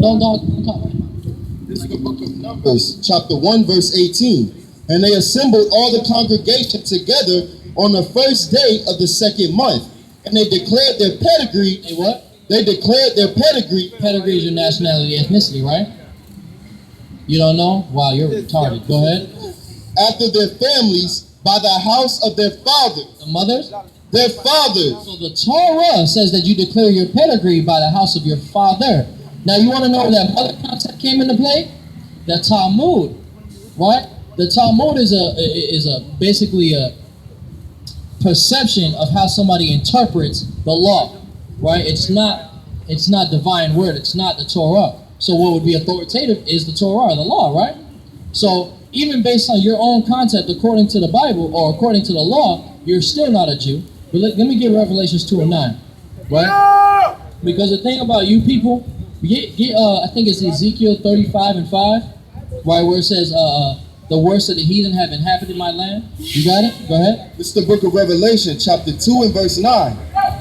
Don't talk. This is the book of Numbers, chapter 1, verse 18. And they assembled all the congregation together on the first day of the second month. And they declared their pedigree. Hey, what? They declared their pedigree. Pedigree is your nationality, ethnicity, right? You don't know? Wow, you're retarded. Go ahead. After their families, by the house of their fathers. The mothers? Their fathers. So the Torah says that you declare your pedigree by the house of your father. Now you want to know where that mother concept came into play? The Talmud, right? The Talmud is basically a perception of how somebody interprets the law, right? It's not divine word. It's not the Torah. So what would be authoritative is the Torah, the law, right? So even based on your own concept, according to the Bible or according to the law, you're still not a Jew. But let me get Revelations 2:9, right? Because the thing about you people, I think it's Ezekiel 35:5, right, where it says, the worst of the heathen have inhabited my land. You got it? Go ahead. This is the book of Revelation, chapter 2 and verse 9.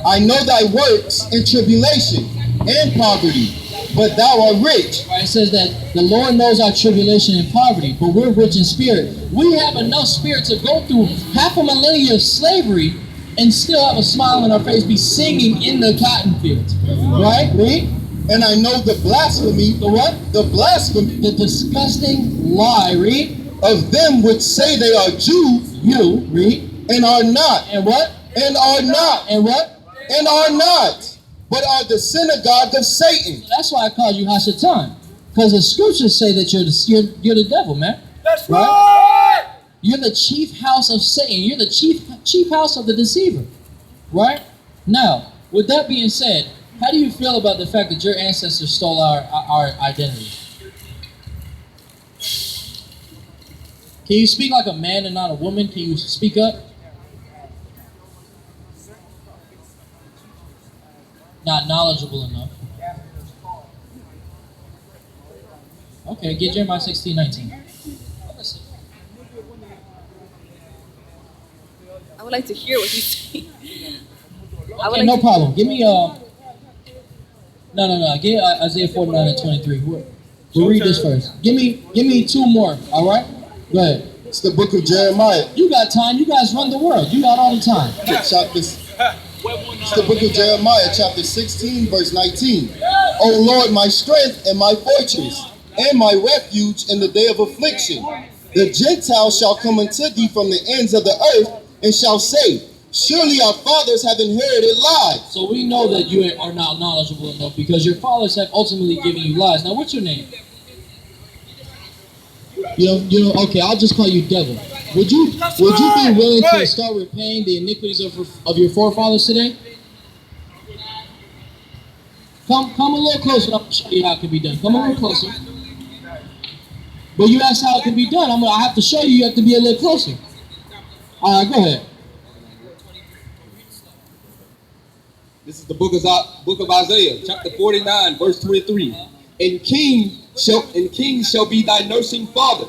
I know thy works in tribulation and poverty, but thou art rich. Right, it says that the Lord knows our tribulation and poverty, but we're rich in spirit. We have enough spirit to go through half a millennia of slavery and still have a smile on our face, be singing in the cotton fields. Right? Read. And I know the blasphemy. The what? The blasphemy. The disgusting lie. Read. Of them which say they are Jews. You. Read. And are not. And what? And are not. And what? And are not. But are the synagogue of Satan. That's why I called you Hashatan. Because the scriptures say that you're the devil, man. That's right. You're the chief house of Satan. You're the chief house of the deceiver. Right? Now, with that being said, how do you feel about the fact that your ancestors stole our identity? Can you speak like a man and not a woman? Can you speak up? Not knowledgeable enough. Okay, get Jeremiah 16:19. I would like to hear what you say. Okay, no problem. Give me No. Get Isaiah 49:23. We'll read this first. Give me two more. All right. Go ahead. It's the book of Jeremiah. You got time. You guys run the world. You got all the time. It's the book of Jeremiah, chapter 16, verse 19. O Lord, my strength and my fortress, and my refuge in the day of affliction. The Gentiles shall come unto thee from the ends of the earth, and shall say, surely our fathers have inherited lies. So we know that you are not knowledgeable enough because your fathers have ultimately given you lies. Now, what's your name? You know. Okay, I'll just call you devil. Would you be willing to start repaying the iniquities of your forefathers today? Come a little closer. I'll show you how it can be done. Come a little closer. But you asked how it can be done. I have to show you. You have to be a little closer. All right, go ahead. This is the book of Isaiah, chapter 49, verse 23. And kings shall be thy nursing fathers,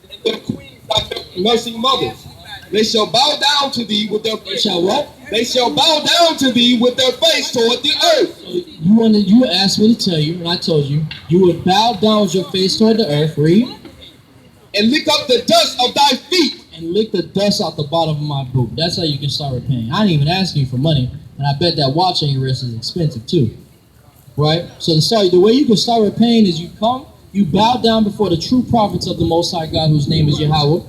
and their queens thy nursing mothers. They shall bow down to thee with their face. Shall what? They shall bow down to thee with their face toward the earth. You asked me to tell you, and I told you, you would bow down with your face toward the earth. Read. And lick up the dust of thy feet. And lick the dust off the bottom of my boot. That's how you can start repaying. I didn't even ask you for money, and I bet that watch on your wrist is expensive too. Right? So the way you can start repaying is you bow down before the true prophets of the Most High God, whose name is Yahweh,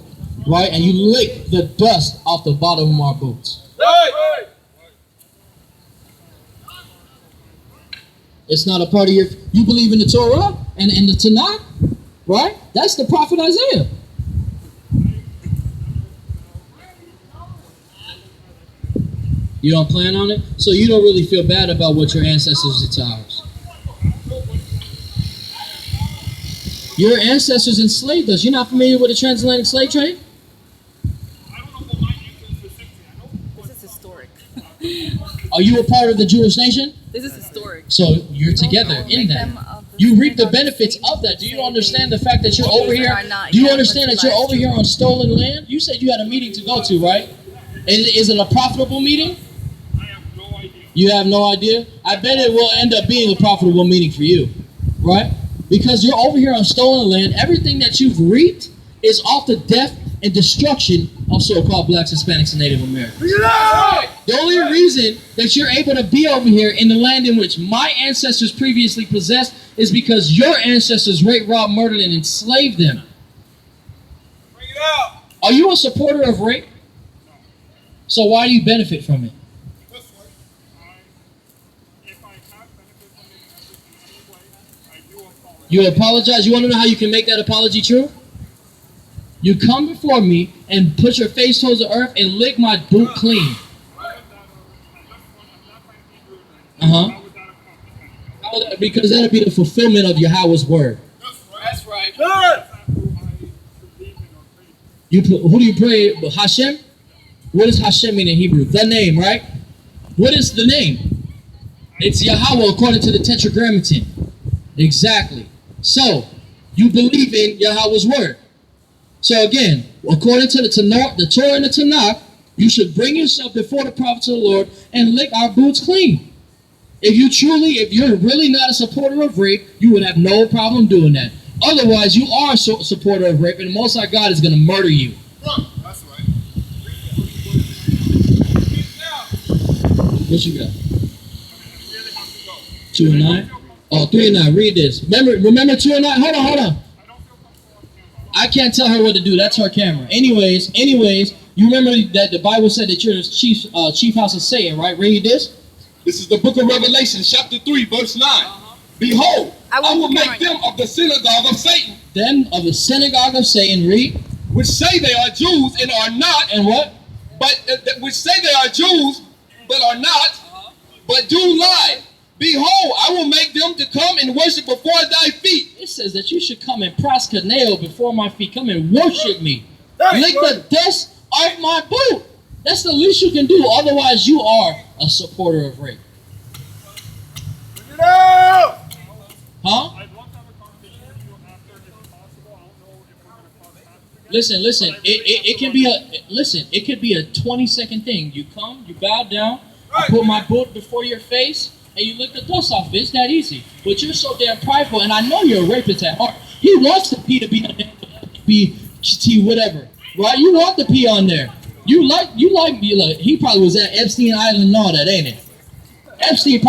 right? And you lick the dust off the bottom of our boots. Right. It's not a part of you believe in the Torah and in the Tanakh, right? That's the prophet Isaiah. You don't plan on it? So you don't really feel bad about what your ancestors did to ours. Your ancestors enslaved us. You're not familiar with the transatlantic slave trade? This is historic. Are you a part of the Jewish nation? This is historic. So you're together in that. You reap the benefits of that. Do you understand the fact that you're over here? Do you understand that you're over here on stolen land? You said you had a meeting to go to, right? Is it a profitable meeting? I have no idea. You have no idea? I bet it will end up being a profitable meeting for you, right? Because you're over here on stolen land. Everything that you've reaped is off the death and destruction of so-called blacks, Hispanics, and Native Americans. The only reason that you're able to be over here in the land in which my ancestors previously possessed is because your ancestors raped, robbed, murdered, and enslaved them. Are you a supporter of rape? So why do you benefit from it? You apologize? You want to know how you can make that apology true? You come before me and put your face towards the earth and lick my boot clean. Because that'll be the fulfillment of Yahweh's word. That's right. Who do you pray? Hashem? What does Hashem mean in Hebrew? The name, right? What is the name? It's Yahweh according to the Tetragrammaton. Exactly. So, you believe in Yahweh's word. So again, according to the Torah and the Tanakh, you should bring yourself before the prophets of the Lord and lick our boots clean. If you're really not a supporter of rape, you would have no problem doing that. Otherwise, you are a supporter of rape, and the Most High God is going to murder you. That's right. What you got? 2 and 9? Oh, 3 and 9. Read this. Remember 2 and 9? Hold on. I can't tell her what to do. That's her camera. Anyways, you remember that the Bible said that you're the chief house of Satan, right? Read this. This is the book of Revelation, chapter 3, verse 9. Behold, I will make them of the synagogue of Satan. Them of the synagogue of Satan, read. Which say they are Jews and are not. And what? But which say they are Jews, but are not, but do lie. Behold, I will make them to come and worship before thy feet. It says that you should come and proskuneo before my feet. Come and worship me. Lick the dust off my boot. That's the least you can do. Otherwise, you are a supporter of rape. Huh? Listen. It could be a 20-second thing. You come, you bow down, I put my boot before your face, and you lick the dust off of it. It's that easy. But you're so damn prideful, and I know you're a rapist at heart. He wants the P to be T whatever, right? You want the P on there. You like. He probably was at Epstein Island and all that, ain't it? Epstein probably